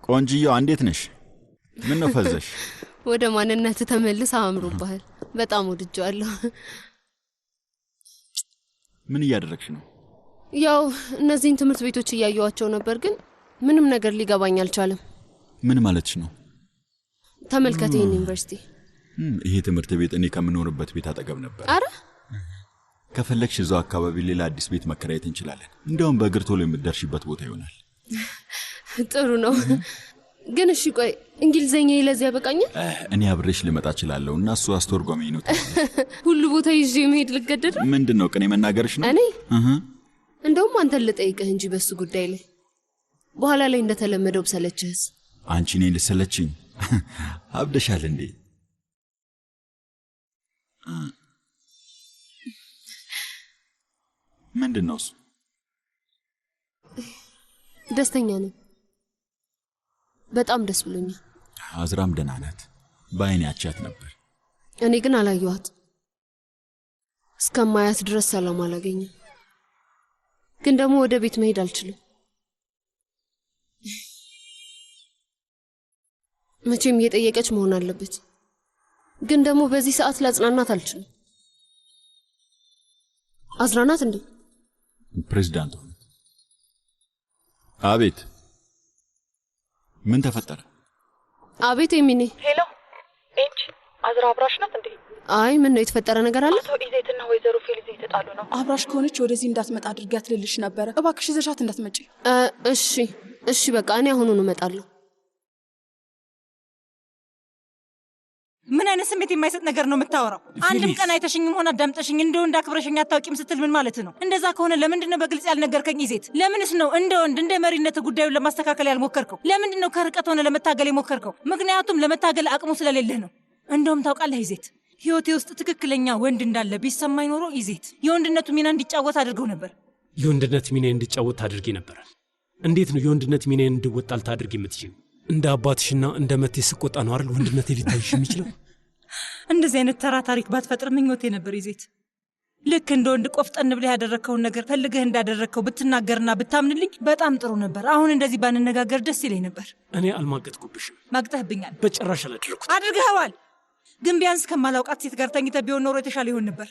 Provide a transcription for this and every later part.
ቆንጂዮ እንዴት ነሽ? ምን ነው ፈዘሽ? ወደ ማንነት ተመልሰ አምሮብሃል። በጣም ወድጃለሁ። ምን እያደረግሽ ነው? ያው እነዚህን ትምህርት ቤቶች እያየዋቸው ነበር፣ ግን ምንም ነገር ሊገባኝ አልቻለም። ምን ማለትሽ ነው? ተመልከተ ይሄን ዩኒቨርሲቲ። ይሄ ትምህርት ቤት እኔ ከምኖርበት ቤት አጠገብ ነበር። አረ ከፈለግሽ እዛው አካባቢ ሌላ አዲስ ቤት መከራየት እንችላለን። እንደውም በእግር ቶሎ የምትደርሽበት ቦታ ይሆናል። ጥሩ ነው። ግን እሺ ቆይ እንግሊዘኛ ለዚህ ያበቃኛል? እኔ አብሬሽ ልመጣ እችላለሁ እና እሱ አስተርጓሚ ነው። ሁሉ ቦታ ይዤ መሄድ ልገደድ? ምንድነው ቅኔ መናገርሽ ነው? እኔ እንደውም አንተን ልጠይቅህ እንጂ በሱ ጉዳይ ላይ በኋላ ላይ እንደተለመደው ብሰለችህስ? አንቺ ነኝ ልሰለችኝ? አብደሻል እንዴ? ምንድነው እሱ? ደስተኛ ነኝ። በጣም ደስ ብሎኛል። አዝራም ደህና ናት። በአይኔ አቻት ነበር። እኔ ግን አላየኋት። እስከማያት ድረስ ሰላም አላገኘም። ግን ደግሞ ወደ ቤት መሄድ አልችልም። መቼም እየጠየቀች መሆን አለበት። ግን ደግሞ በዚህ ሰዓት ላጽናናት አልችልም። አዝራናት እንዴ? ፕሬዝዳንት ሆነ። አቤት። ምን ተፈጠረ? አቤት የሚኔ። ሄሎ ኤች አዝራ አብራሽ ናት እንዴ? አይ ምን ነው የተፈጠረ ነገር አለ? አቶ ኢዜትና ወይዘሮ ፌሊዝ እየተጣሉ ነው። አብራሽ ከሆነች ወደዚህ እንዳትመጣ አድርጋት ልልሽ ነበረ። እባክሽ ዘሻት እንዳትመጪ። እሺ በቃ እኔ አሁኑን እመጣለሁ። ምን አይነት ስሜት የማይሰጥ ነገር ነው የምታወራው? አንድም ቀን አይተሽኝም ሆነ አዳምጠሽኝ እንደ ወንድ አክብረሽኝ አታውቂም ስትል ምን ማለት ነው? እንደዛ ከሆነ ለምንድን ነው በግልጽ ያልነገርከኝ ኢዜት? ለምንስ ነው እንደ ወንድ እንደ መሪነት ጉዳዩን ለማስተካከል ያልሞከርከው? ለምንድን ነው ከርቀት ሆነ ለመታገል የሞከርከው? ምክንያቱም ለመታገል አቅሙ ስለሌለህ ነው። እንደውም ታውቃለህ ኢዜት፣ ህይወቴ ውስጥ ትክክለኛ ወንድ እንዳለ ቢሰማኝ ኖሮ ኢዜት የወንድነቱ ሚና እንዲጫወት አድርገው ነበር። የወንድነት ሚና እንዲጫወት አድርጌ ነበር። እንዴት ነው የወንድነት ሚና እንዲወጣ ልታድርግ የምትችል? እንደ አባትሽና እንደ መቴ ስቆጣ ነው አይደል ወንድነቴ ሊታይሽ የሚችለው? እንደዚህ አይነት ተራ ታሪክ ባትፈጥር ምኞቴ ነበር ኢዜት። ልክ እንደ ወንድ ቆፍጠን ብለህ ያደረግከውን ነገር ፈልገህ እንዳደረግከው ብትናገርና ብታምንልኝ በጣም ጥሩ ነበር። አሁን እንደዚህ ባንነጋገር ደስ ይለኝ ነበር። እኔ አልማገጥኩብሽም። ማግጠህብኛል። በጭራሽ አላደረኩት። አድርገኸዋል። ግን ቢያንስ ከማላውቃት ሴት ጋር ተኝተህ ቢሆን ኖሮ የተሻለ ይሆን ነበር።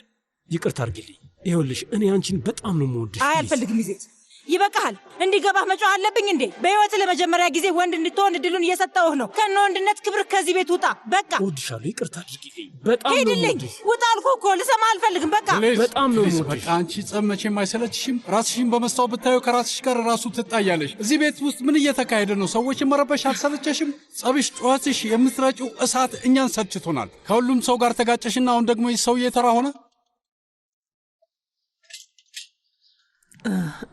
ይቅርታ አድርጊልኝ። ይኸውልሽ እኔ አንቺን በጣም ነው የምወድሽ። አይ አልፈልግም ኢዜት፣ ይበቃሃል። እንዲገባህ መጮህ አለብኝ እንዴ? በህይወትህ ለመጀመሪያ ጊዜ ወንድ እንድትሆን እድሉን እየሰጠሁህ ነው። ከነ ወንድነት ክብርህ ከዚህ ቤት ውጣ። በቃ እወድሻለሁ። ይቅርታ አድርጊልኝ። በጣም ነው ሄድልኝ። ውጣ አልኩህ እኮ። ልሰማ አልፈልግም። በቃ በጣም ነው የምወድሽ። በቃ አንቺ ጸብ መቼም አይሰለችሽም? ራስሽን በመስታወት ብታዩ ከራስሽ ጋር ራሱ ትጣያለሽ። እዚህ ቤት ውስጥ ምን እየተካሄደ ነው? ሰዎችን መረበሽ አልሰለቸሽም? ጸብሽ፣ ጩኸትሽ፣ የምትረጪው እሳት እኛን ሰልችቶናል። ከሁሉም ሰው ጋር ተጋጨሽና አሁን ደግሞ ሰው እየተራ ሆነ።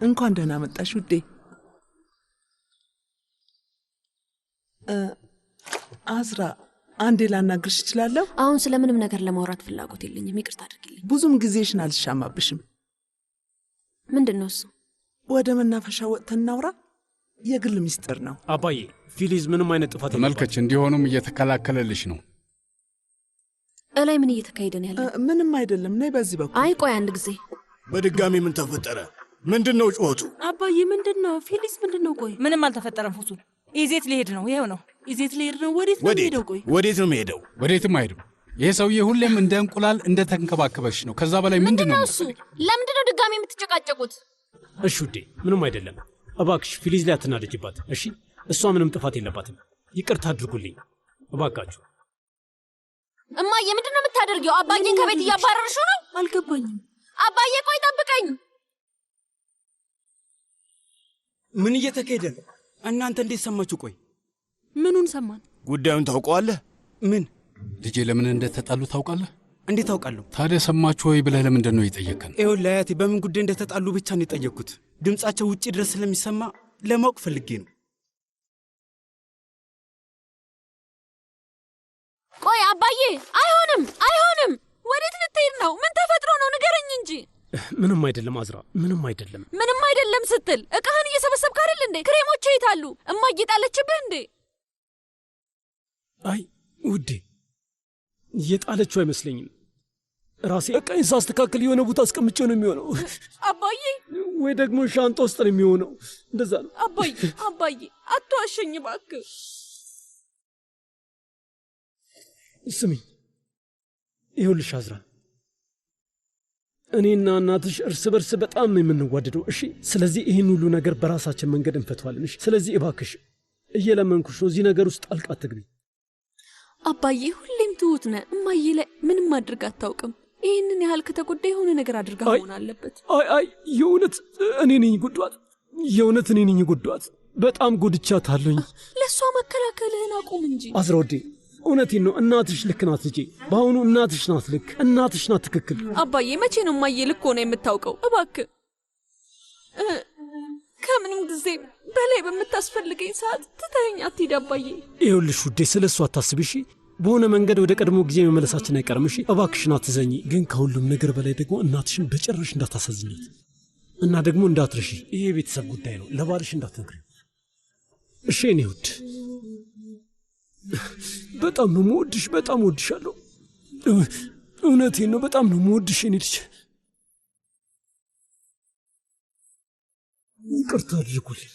እንኳን ደህና መጣሽ ውዴ። አዝራ አንዴ ላናግርሽ እችላለሁ? አሁን ስለምንም ነገር ለማውራት ፍላጎት የለኝም። ይቅርታ አድርጊልኝ። ብዙም ጊዜሽን አልሻማብሽም። ምንድን ነው እሱ? ወደ መናፈሻ ወጥተን እናውራ። የግል ሚስጥር ነው። አባዬ ፊሊዝ ምንም አይነት ጥፋት ተመልከች፣ እንዲሆኑም እየተከላከለልሽ ነው። እላይ ምን እየተካሄደ ነው ያለው? ምንም አይደለም። ነይ በዚህ በኩል። አይ ቆይ አንድ ጊዜ። በድጋሚ ምን ተፈጠረ? ምንድነው ጩኸቱ? አባዬ ምንድነው? ፊሊዝ ምንድነው? ቆይ ምንም አልተፈጠረም ፉሱን። ኢዜት ሊሄድ ነው። ይሄው ነው። ኢዜት ሊሄድ ነው? ወዴት ነው የሚሄደው? ቆይ ወዴት ነው የሚሄደው? ወዴትም አይሄድም። ይሄ ሰውዬ ሁሌም እንደ እንቁላል እንደ ተንከባከበሽ ነው። ከዛ በላይ ምንድነው እሱ? ለምንድነው ድጋሚ የምትጨቃጨቁት? እሺ ውዴ፣ ምንም አይደለም። እባክሽ ፊሊዝ ላይ አትናደጅባት እሺ? እሷ ምንም ጥፋት የለባትም። ይቅርታ አድርጉልኝ እባካችሁ። እማዬ ምንድነው የምታደርጊው? አባዬን ከቤት እያባረርሽው ነው? አልገባኝም። አባዬ ቆይ ጠብቀኝ። ምን እየተካሄደ ነው? እናንተ እንዴት ሰማችሁ? ቆይ ምኑን ሰማን? ጉዳዩን ታውቀዋለህ? ምን ልጄ ለምን እንደተጣሉ ታውቃለህ? እንዴት ታውቃለሁ? ታዲያ ሰማችሁ ወይ ብለህ ለምንድን ነው የጠየቀን? ይኸውልህ አያቴ በምን ጉዳይ እንደተጣሉ ብቻ ነው የጠየቅኩት። ድምጻቸው ውጪ ድረስ ስለሚሰማ ለማወቅ ፈልጌ ነው። ቆይ አባዬ፣ አይሆንም አይሆንም። ወዴት ልትሄድ ነው? ምን ተፈጥሮ ነው? ንገረኝ እንጂ። ምንም አይደለም አዝራ፣ ምንም አይደለም። ምንም አይደለም ስትል እቃህን እየሰበሰብክ አይደል እንዴ? ክሬሞቼ የታሉ? እማዬ ጣለችብህ እንዴ? አይ ውዴ፣ እየጣለችው አይመስለኝም። ራሴ ዕቃዬን ሳስተካከል የሆነ ቦታ አስቀምጬው ነው የሚሆነው። አባዬ ወይ ደግሞ ሻንጣ ውስጥ ነው የሚሆነው። እንደዛ ነው። አባዬ አትዋሸኝ እባክህ። ስሚኝ፣ ይኸውልሽ አዝራ፣ እኔና እናትሽ እርስ በርስ በጣም ነው የምንዋደደው። እሺ፣ ስለዚህ ይህን ሁሉ ነገር በራሳችን መንገድ እንፈተዋለን። እሺ፣ ስለዚህ እባክሽ እየለመንኩሽ ነው፣ እዚህ ነገር ውስጥ ጣልቃ አትግቢ። አባዬ ሁሌም ትሁት ነህ። እማዬ ላይ ምንም አድርግ አታውቅም። ይህንን ያህል ከተጎዳ የሆነ ነገር አድርጋ መሆን አለበት። አይ የእውነት እኔ ነኝ ጉዷት። የእውነት እኔ ነኝ ጉዷት። በጣም ጎድቻታለሁኝ። ለእሷ መከላከልህን አቁም እንጂ አዝራ ወዴ፣ እውነቴን ነው። እናትሽ ልክ ናት ልጄ። በአሁኑ እናትሽ ናት ልክ፣ እናትሽ ናት ትክክል። አባዬ መቼ ነው እማዬ ልክ ሆነ የምታውቀው? እባክህ ከምንም ጊዜ በላይ በምታስፈልገኝ ሰዓት ትተኸኝ አትሂድ አባዬ። ይኸውልሽ ውዴ፣ ስለ እሱ አታስቢ እሺ። በሆነ መንገድ ወደ ቀድሞ ጊዜ መመለሳችን አይቀርም እሺ። እባክሽን አትዘኝ። ግን ከሁሉም ነገር በላይ ደግሞ እናትሽን በጭራሽ እንዳታሳዝኛት እና ደግሞ እንዳትረሺ። ይሄ የቤተሰብ ጉዳይ ነው። ለባልሽ እንዳትነግሪ እሺ። እኔ ውድ በጣም ነው የምወድሽ። በጣም እወድሻለሁ። እውነቴን ነው። በጣም ነው የምወድሽ የኔ ልጅ። ይቅርታ አድርጉልኝ።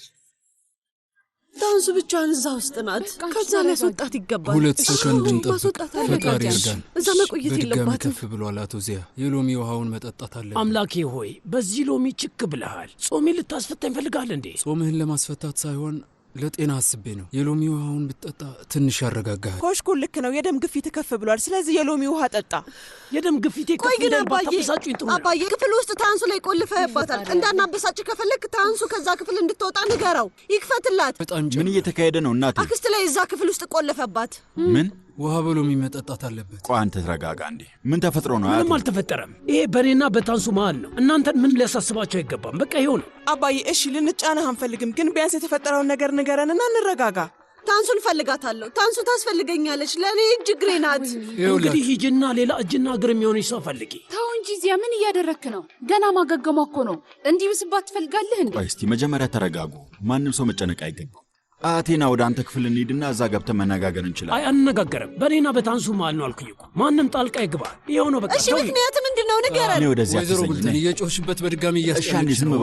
ታንሱ ብቻዋን እዛ ውስጥ ናት። ከዛ ማስወጣት ይገባል። 2 ሰከንድ እንጠብቅ። ፈጣሪ ይርዳን። እዛ መቆየት የለባትም። ከፍ ብሏል። አቶ ዚያ የሎሚ ውሃውን መጠጣት አለ። አምላኬ ሆይ በዚህ ሎሚ ችክ ብለሃል። ጾሜ ልታስፈታኝ ፈልጋል እንዴ? ጾምህን ለማስፈታት ሳይሆን ለጤና አስቤ ነው። የሎሚ ውሃውን ብትጠጣ ትንሽ ያረጋጋሃል። ኮሽኩን ልክ ነው። የደም ግፊት ከፍ ብሏል። ስለዚህ የሎሚ ውሃ ጠጣ። የደም ግፊቴ ከፍ ይላል። ባታበሳጩኝ ጥሩ ነው። አባዬ ክፍል ውስጥ ታንሱ ላይ ቆልፈህባታል። እንዳናበሳጭ ከፈለክ ታንሱ ከዛ ክፍል እንድትወጣ ንገረው፣ ይክፈትላት። ምን እየተካሄደ ነው እናቴ? አክስት ላይ እዛ ክፍል ውስጥ ቆልፈባት። ምን? ውሃ በሎሚ መጠጣት አለበት። ቆይ አንተ ተረጋጋ እንዴ። ምን ተፈጥሮ ነው? ምንም አልተፈጠረም። ይሄ በእኔና በታንሱ መሃል ነው። እናንተን ምን ሊያሳስባቸው አይገባም። በቃ ይኸው ነው። አባዬ እሺ፣ ልንጫነህ አንፈልግም፣ ግን ቢያንስ የተፈጠረውን ነገር ንገረንና እንረጋጋ። ታንሱን ፈልጋታለሁ። ታንሱ ታስፈልገኛለች። ለእኔ እጅ እግሬ ናት። እንግዲህ ሂጂና ሌላ እጅና እግር የሚሆንሽ ሰው ፈልጊ። ተው እንጂ ዚያ፣ ምን እያደረክ ነው? ገና ማገገሟ እኮ ነው። እንዲህ ብስባት ትፈልጋለህ እንዴ? ቆይ እስቲ መጀመሪያ ተረጋጉ። ማንም ሰው መጨነቅ አይገባም። አቴና ወደ አንተ ክፍል እንሂድና እዛ ገብተን መነጋገር እንችላለን። አይ አንነጋገርም። በእኔና በታንሱ መሃል ነው አልኩኝ እኮ። ማንም ጣልቃ ይግባ። ይኸው ነው በቃ። እሺ ምክንያት ምንድን ነው ንገረን። እኔ ወደዚያ ወይዘሮ ቡልተን እየጮሽበት በድጋሚ እያስጨነቅሽ ነው።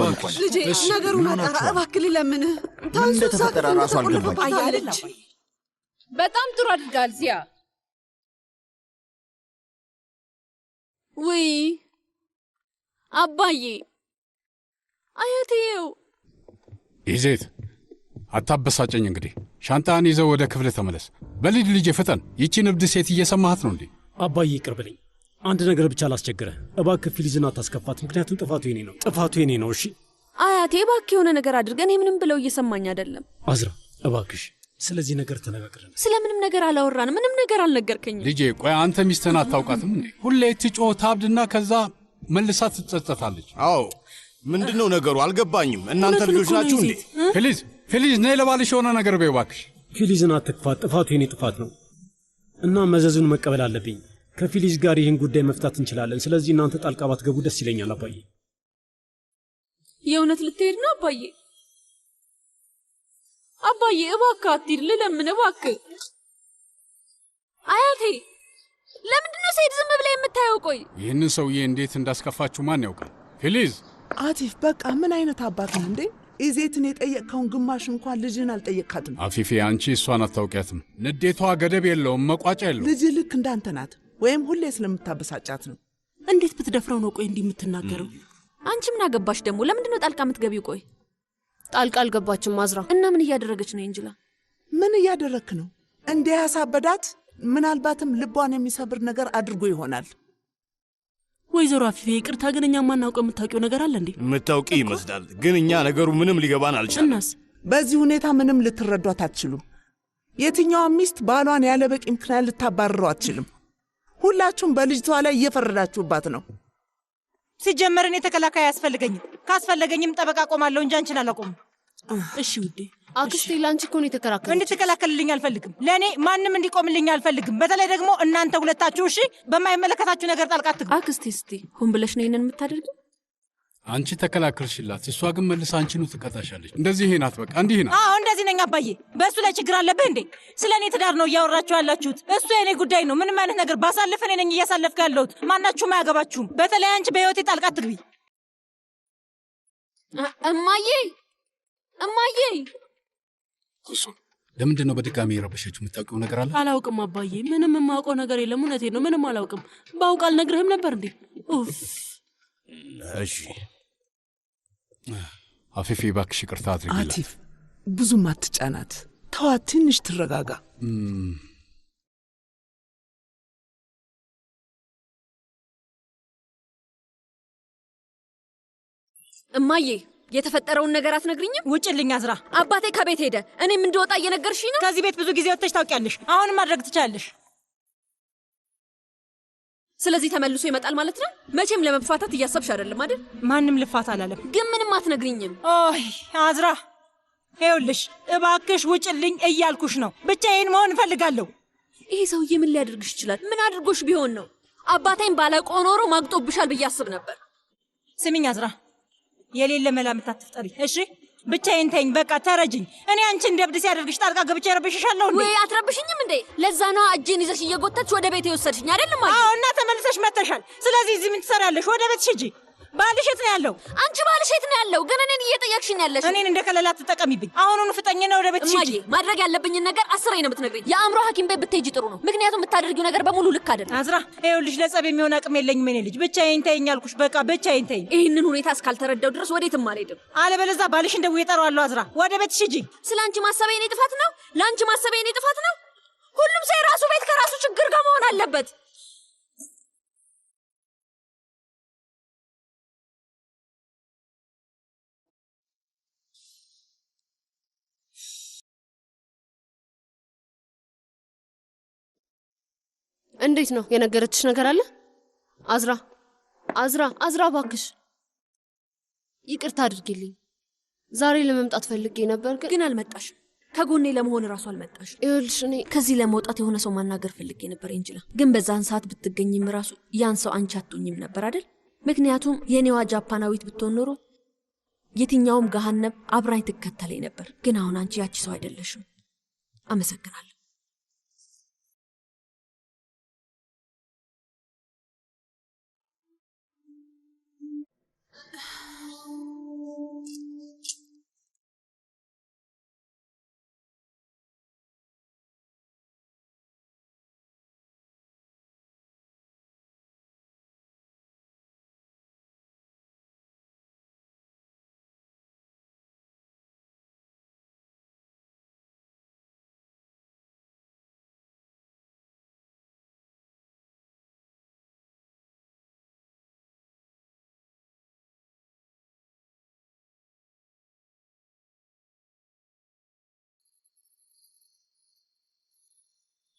ልጄ ነገሩን አጣራ እባክህ፣ ልለምንህ። ታንሱ እንደተፈጠረ ራሱ አልገባኝ። አለች። በጣም ጥሩ አድርጋል ዚያ። ውይ አባዬ፣ አያቴው ይዜት አታበሳጨኝ። እንግዲህ ሻንጣን ይዘው ወደ ክፍል ተመለስ። በልጅ ልጅ ፍጠን። ይቺን እብድ ሴት እየሰማሃት ነው እንዴ? አባዬ ይቅር በለኝ። አንድ ነገር ብቻ ላስቸግረህ። እባክህ ፊሊዝን አታስከፋት። ምክንያቱም ጥፋቱ የኔ ነው። ጥፋቱ የኔ ነው። እሺ አያቴ፣ እባክህ የሆነ ነገር አድርገን። ምንም ብለው እየሰማኝ አይደለም። አዝራ እባክሽ ስለዚህ ነገር ተነጋግረን። ስለምንም ነገር አላወራንም። ምንም ነገር አልነገርከኝም። ልጄ ቆይ አንተ ሚስትህን አታውቃትም እንዴ? ሁሌ ትጮህ ታብድና ከዛ መልሳ ትጸጸታለች። አዎ ምንድነው ነገሩ? አልገባኝም። እናንተ ልጆች ናችሁ እንዴ? ፊሊዝ ነይ ለባልሽ የሆነ ነገር በይ እባክሽ። ፊሊዝን አትክፋት። ጥፋቱ የኔ ጥፋት ነው እና መዘዙን መቀበል አለብኝ። ከፊሊዝ ጋር ይህን ጉዳይ መፍታት እንችላለን። ስለዚህ እናንተ ጣልቃ ባትገቡ ደስ ይለኛል። አባዬ የእውነት ልትሄድ ነው አባዬ? አባዬ እባክህ አትሂድ፣ ልለምን እባክህ። አያቴ ለምንድነው ሰይድ ዝም ብለህ የምታየው? ቆይ ይህንን ሰውዬ እንዴት እንዳስከፋችሁ ማን ያውቃል? ፊሊዝ አቲፍ፣ በቃ ምን አይነት አባት ነው እንዴ? ኢዜትን የጠየቅከውን ግማሽ እንኳን ልጅን አልጠየቅካትም። አፊፌ አንቺ እሷን አታውቂያትም። ንዴቷ ገደብ የለውም፣ መቋጫ የለውም። ልጅ ልክ እንዳንተ ናት፣ ወይም ሁሌ ስለምታበሳጫት ነው። እንዴት ብትደፍረው ነው ቆይ እንዲህ የምትናገረው? አንቺ ምን አገባሽ ደግሞ? ለምንድነው ጣልቃ የምትገቢው? ቆይ ጣልቃ አልገባችም አዝራ። እና ምን እያደረገች ነው እንጅላ? ምን እያደረክ ነው? እንደ ያሳበዳት ምናልባትም ልቧን የሚሰብር ነገር አድርጎ ይሆናል። ወይዘሮ አፊፌ ይቅርታ፣ ግን እኛ ማናውቀው የምታውቂው ነገር አለ እንዴ? የምታውቂ ይመስላል፣ ግን እኛ ነገሩ ምንም ሊገባን አልቻለም። እናስ በዚህ ሁኔታ ምንም ልትረዷት አትችሉም። የትኛዋም ሚስት ባሏን ያለ በቂ ምክንያት ልታባርረው አትችልም። ሁላችሁም በልጅቷ ላይ እየፈረዳችሁባት ነው። ሲጀመር እኔ ተከላካይ አያስፈልገኝም። ካስፈለገኝም ጠበቃ ቆማለሁ እንጂ አንቺን አላቆምም። እሺ ውዴ። አክስቴ ላንቺ እኮ ነው የተከራከረች። እንድትከላከልልኝ አልፈልግም። ለእኔ ማንም እንዲቆምልኝ አልፈልግም። በተለይ ደግሞ እናንተ ሁለታችሁ እሺ፣ በማይመለከታችሁ ነገር ጣልቃ አትግቡ። አክስቴ እስቲ ሆን ብለሽ ነው ይሄንን የምታደርጊው? አንቺ ተከላከልሽላት፣ እሷ ግን መልሳ አንቺኑ ትቀጣሻለች። እንደዚህ ናት፣ በቃ እንዲህ ናት። አዎ እንደዚህ ነኝ። ንገረኝ አባዬ፣ በእሱ ላይ ችግር አለብህ እንዴ? ስለ እኔ ትዳር ነው እያወራችሁ ያላችሁት። እሱ የእኔ ጉዳይ ነው። ምንም አይነት ነገር ባሳልፍ እኔ ነኝ እያሳለፍኩ ያለሁት። ማናችሁም አያገባችሁም። በተለይ አንቺ በህይወቴ ጣልቃ አትግቢ። እማዬ እማዬ፣ ለምንድን ነው በድጋሚ የረበሸችው? የምታውቂው ነገር አለ? አላውቅም አባዬ፣ ምንም የማውቀው ነገር የለም። እውነቴን ነው፣ ምንም አላውቅም። ባውቅ አልነግርህም ነበር እንዴ? ኡፍ። እሺ አፊፊ፣ እባክሽ ይቅርታ አድርጊላት። አቲፍ፣ ብዙም አትጫናት፣ ተዋት፣ ትንሽ ትረጋጋ። እማዬ፣ የተፈጠረውን ነገር አትነግሪኝም? ውጭልኝ አዝራ። አባቴ ከቤት ሄደ፣ እኔም እንደወጣ እየነገርሽኝ ነው? ከዚህ ቤት ብዙ ጊዜ ወጥተሽ ታውቂያለሽ። አሁንም ማድረግ ትችላለሽ። ስለዚህ ተመልሶ ይመጣል ማለት ነው? መቼም ለመፋታት እያሰብሽ አይደለም አይደል? ማንም ልፋት አላለም። ግን ምንም አትነግሪኝም? ኦይ አዝራ፣ ይኸውልሽ እባክሽ ውጭልኝ እያልኩሽ ነው። ብቻዬን መሆን እፈልጋለሁ። ይሄ ሰውዬ ምን ሊያደርግሽ ይችላል? ምን አድርጎሽ ቢሆን ነው? አባቴን ባላውቀው ኖሮ ማግጦብሻል ብዬ አስብ ነበር። ስሚኝ አዝራ፣ የሌለ መላምት አትፍጠሪ እሺ? ብቻዬን ተይኝ፣ በቃ ተረጅኝ። እኔ አንቺ እንደብድ ሲያደርግሽ ጣልቃ ገብቼ ረብሽሻለሁ እንዴ? ወይ አትረብሽኝም እንዴ? ለዛ ነው እጄን ይዘሽ እየጎተትሽ ወደ ቤት የወሰድሽኝ አይደለም? አዎ፣ እና ተመልሰሽ መጥተሻል። ስለዚህ እዚህ ምን ትሰሪያለሽ? ወደ ቤትሽ ሂጂ። ባልሽ የት ነው ያለው? አንቺ ባልሽ የት ነው ያለው? ግን እኔን እየጠየቅሽኝ ያለሽ። እኔን እንደ ከለላ ትጠቀሚብኝ። አሁኑኑ ፍጠኝና ወደ ቤትሽ ሂጂ። ማድረግ ያለብኝን ነገር 10 ነው የምትነግሪኝ። የአእምሮ ሐኪም ቤት ብትሄጂ ጥሩ ነው። ምክንያቱም የምታደርጊው ነገር በሙሉ ልክ አይደለም። አዝራ፣ ይኸውልሽ ለጸብ የሚሆን አቅም የለኝም እኔ ልጅ። ብቻዬን ተይኝ አልኩሽ። በቃ ብቻዬን ተይኝ። ይህንን ሁኔታ እስካልተረዳው ድረስ ወዴትም አልሄድም። አለበለዚያ ባልሽን ደውዬ እጠራዋለሁ። አዝራ፣ ወደ ቤትሽ ሂጂ። ስለ አንቺ ማሰቤ የኔ ጥፋት ነው? ለአንቺ ማሰቤ የኔ ጥፋት ነው? ሁሉም ሰው የራሱ ቤት ከራሱ ችግር ጋር መሆን አለበት። እንዴት ነው? የነገረችሽ ነገር አለ? አዝራ እባክሽ ይቅርታ አድርጊልኝ። ዛሬ ለመምጣት ፈልጌ ነበር ግን አልመጣሽም። ከጎኔ ለመሆን እራሱ አልመጣሽም። ይኸውልሽ እኔ ከዚህ ለመውጣት የሆነ ሰው ማናገር ፈልጌ ነበር እንጂ ግን በዛን ሰዓት ብትገኝም ራሱ ያን ሰው አንቺ አትሆኝም ነበር አይደል? ምክንያቱም የኔዋ ጃፓናዊት ብትሆን ኖሮ የትኛውም ገሃነብ አብራኝ ትከተለኝ ነበር። ግን አሁን አንቺ ያቺ ሰው አይደለሽም። አመሰግናለሁ።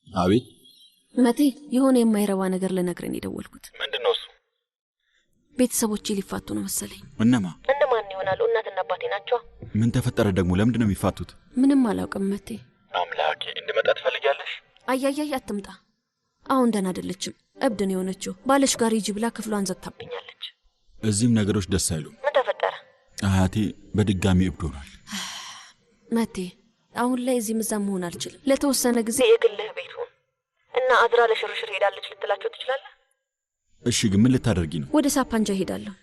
አቤት መቴ፣ የሆነ የማይረባ ነገር ልነግርህ የደወልኩት። ምንድነው እሱ? ቤተሰቦቼ ሊፋቱ ነው መሰለኝ። እነማ? እነማን ይሆናሉ? እናትና አባቴ ናቸው። ምን ተፈጠረ ደግሞ? ለምንድን ነው የሚፋቱት? ምንም አላውቅም መቴ። አምላኬ፣ እንድመጣ ትፈልጊያለሽ? አያያይ አትምጣ። አሁን ደህና አይደለችም። እብድ ነው የሆነችው። ባለሽ ጋር ሂጂ ብላ ክፍሏን ዘግታብኛለች። እዚህም ነገሮች ደስ አይሉም። ምን ተፈጠረ? አያቴ በድጋሚ እብድ ሆኗል። መቴ፣ አሁን ላይ እዚህ ምዛም መሆን አልችልም። ለተወሰነ ጊዜ የግልህ ቤት ሁን እና አዝራ ለሽርሽር ሄዳለች ልትላቸው ትችላለህ? እሺ፣ ግን ምን ልታደርጊ ነው? ወደ ሳፓንጃ ሄዳለሁ።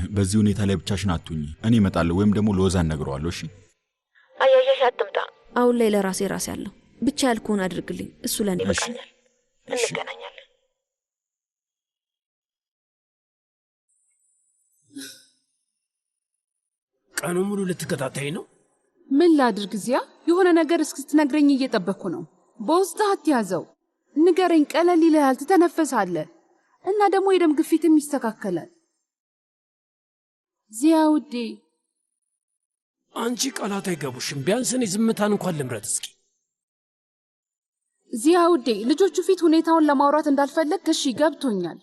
በዚህ ሁኔታ ላይ ብቻሽን አትሁኚ። እኔ እመጣለሁ፣ ወይም ደግሞ ለወዛ እነግረዋለሁ። እሺ? አያያሽ አትምጣ። አሁን ላይ ለራሴ አለሁ። ብቻ ያልኩህን አድርግልኝ። እሱ ለኔ ይበቃኛል። እንገናኛለን። ቀኑ ሙሉ ልትከታተይ ነው? ምን ላድርግ? እዚያ የሆነ ነገር እስክትነግረኝ እየጠበቅኩ ነው። በውስጥህ አትያዘው። ንገረኝ። ቀለል ይልሃል፣ ትተነፈሳለህ እና ደግሞ የደም ግፊትም ይስተካከላል። ዚያ ውዴ፣ አንቺ ቃላት አይገቡሽም። ቢያንስ እኔ ዝምታን እንኳን ልምረጥ እስኪ። ዚያ ውዴ፣ ልጆቹ ፊት ሁኔታውን ለማውራት እንዳልፈለግ እሺ ገብቶኛል።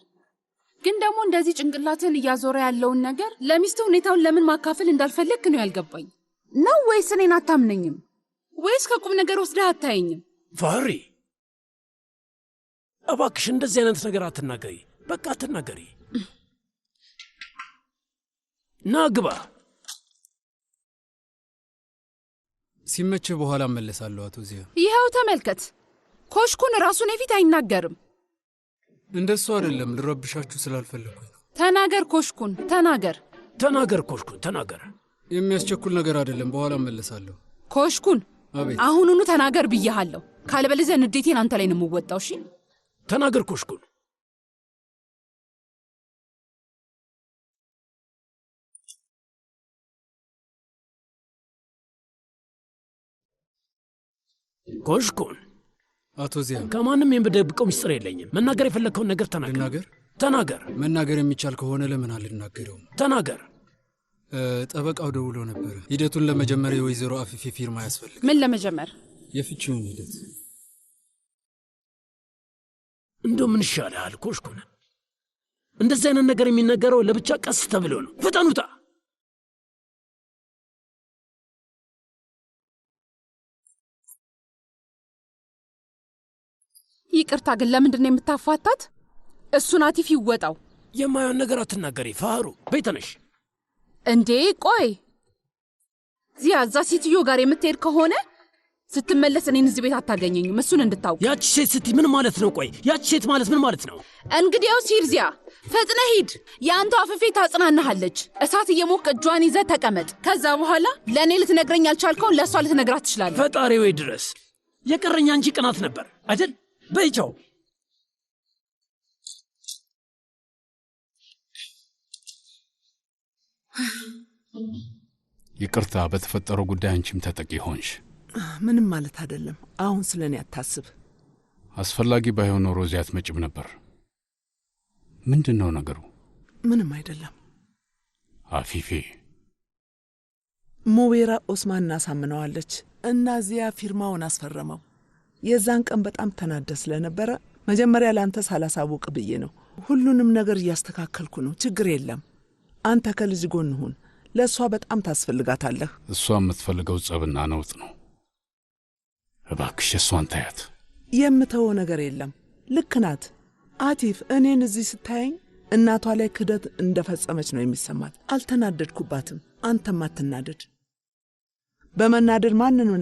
ግን ደግሞ እንደዚህ ጭንቅላትን እያዞረ ያለውን ነገር ለሚስት ሁኔታውን ለምን ማካፈል እንዳልፈለግ ነው ያልገባኝ። ነው ወይስ እኔን አታምነኝም? ወይስ ከቁም ነገር ወስደህ አታየኝም? ፋሪ፣ እባክሽ እንደዚህ አይነት ነገር አትናገሪ። በቃ አትናገሪ። ና ግባ። ሲመችህ በኋላ እመለሳለሁ አቶ ዚያ። ይኸው ተመልከት፣ ኮሽኩን ራሱን የፊት አይናገርም። እንደሱ አይደለም፣ ልረብሻችሁ ስላልፈለኩኝ ነው። ተናገር ኮሽኩን፣ ተናገር። ተናገር ኮሽኩን፣ ተናገር። የሚያስቸኩል ነገር አይደለም፣ በኋላ እመለሳለሁ። ኮሽኩን፣ አቤት። አሁኑኑ ተናገር ብያሃለሁ። ካለበለዚያ ንዴቴን አንተ ላይ ነው የምወጣው። እሺ ተናገር ኮሽኩን። ኮሽኩን። አቶ ዚያ፣ ከማንም የምደብቀው ሚስጥር የለኝም። መናገር የፈለግከውን ነገር ተናገር። ልናገር? ተናገር። መናገር የሚቻል ከሆነ ለምን አልናገረውም? ተናገር። ጠበቃው ደውሎ ነበረ። ሂደቱን ለመጀመር የወይዘሮ አፊፌ ፊርማ ያስፈልግ። ምን ለመጀመር? የፍቺውን ሂደት። እንደው ምን ይሻልሃል ኮሽኩን? እንደዚህ አይነት ነገር የሚነገረው ለብቻ ቀስ ተብሎ ነው። ፍጠኑታ። ይቅርታ ግን ለምንድን ነው የምታፋታት? እሱን አቲፍ ይወጣው። የማየውን ነገር አትናገሪ ፋሩ። በይተነሽ እንዴ ቆይ፣ ዚያ እዛ ሴትዮ ጋር የምትሄድ ከሆነ ስትመለስ እኔን እዚህ ቤት አታገኘኝም። እሱን እንድታውቅ። ያቺ ሴት ስትይ ምን ማለት ነው? ቆይ ያቺ ሴት ማለት ምን ማለት ነው? እንግዲያው ሲር ዚያ ፈጥነህ ሂድ። የአንተ አፍፌ ታጽናናሃለች። እሳት እየሞቅ እጇን ይዘህ ተቀመጥ። ከዛ በኋላ ለእኔ ልትነግረኝ ያልቻልከውን ለእሷ ልትነግራት ትችላለህ። ፈጣሪ ወይ ድረስ የቀረኛ እንጂ ቅናት ነበር አይደል? በይቻው ይቅርታ፣ በተፈጠረው ጉዳይ አንቺም ተጠቂ ሆንሽ። ምንም ማለት አይደለም። አሁን ስለ እኔ አታስብ። አስፈላጊ ባይሆን ኖሮ እዚያ አትመጭም ነበር። ምንድን ነው ነገሩ? ምንም አይደለም። አፊፌ ሙቤራ ኦስማን እናሳምነዋለች እና ዚያ ፊርማውን አስፈረመው። የዛን ቀን በጣም ተናደ ስለነበረ መጀመሪያ ለአንተ ሳላሳውቅ ብዬ ነው። ሁሉንም ነገር እያስተካከልኩ ነው። ችግር የለም። አንተ ከልጅ ጎን ሁን። ለእሷ በጣም ታስፈልጋታለህ። እሷ የምትፈልገው ጸብና ነውጥ ነው። እባክሽ እሷን ታያት። የምተወው ነገር የለም። ልክ ናት አቲፍ። እኔን እዚህ ስታየኝ እናቷ ላይ ክደት እንደፈጸመች ነው የሚሰማት። አልተናደድኩባትም። አንተም አትናደድ። በመናደድ ማንንም